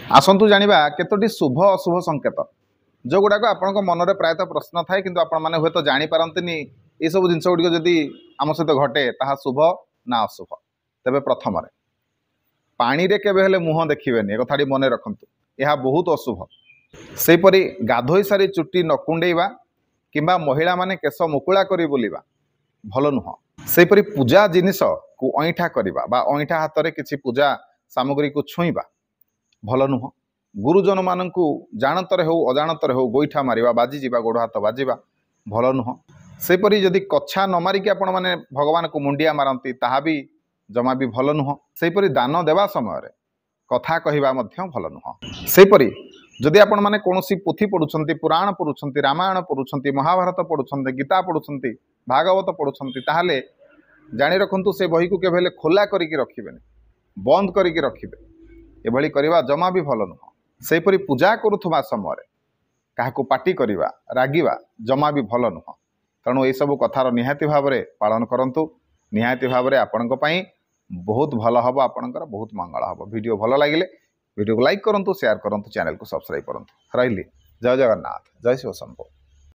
आसतु जानिबा केतोटी शुभ अशुभ संकेत जो गुड़ाक आपण मनरे प्रायतः प्रश्न थाए कि आपण मैंने हूँ तो जापरती ये सब जिन गुड़िक जदि आम सहित घटे ता शुभ ना अशुभ। तेबे प्रथम पानी रे केबे हेले मुह देखिबेनी ए कथाटी मन रखंतु यह बहुत अशुभ। सेपरी गाधोई सारी चुट्टी न कुंडेइबा किंबा महिला माने केश मुकुला करी बुलिबा भल नुह। सेपरी पूजा जिनिस को अईठा करिबा बा अईठा हाथ रे किछि पूजा सामग्री को छुईबा भल नुह। गुरुजन माननकु जानतरे हो अजाणतरे हो गोईठा मारिबा बाजी जीवा गोड़ हाथ बाजिबा भल नुह। सेपरी जदि कच्छा न मारिकी आपण माने भगवान को मुंडिया मारंती ताहा भी जमा भी भल नुह। सेपरी दान देवा समय रे कथा कहिबा मध्य भल नुह। सेपरी जदि आपण माने कोनोसी पोथी पढुछंती पुराण पढुछंती रामायण पढुछंती महाभारत पढुछंती गीता पढुछंती भागवत पढुछंती ताहाले जानि रखंतु से बही को केबेले खोला करिकी रखिबेनी बंद करिकी रखिबे एभली करिबा जमा भी भल नुह। सेपरी पूजा करुथुबा समय काहाकू पाटी करिबा रागिबा जमा भी भल नुह। तेणु ये सब कथार निहाती भाव में पालन करंतु निहाती भाव में आपणक पई बहुत भल हम आपणकर बहुत मंगल हम। वीडियो भल लगिले वीडियो को लाइक करंतु शेयर करंतु चैनल को सब्सक्राइब करंतु। रहिली जय जगन्नाथ जय शिव शंभु।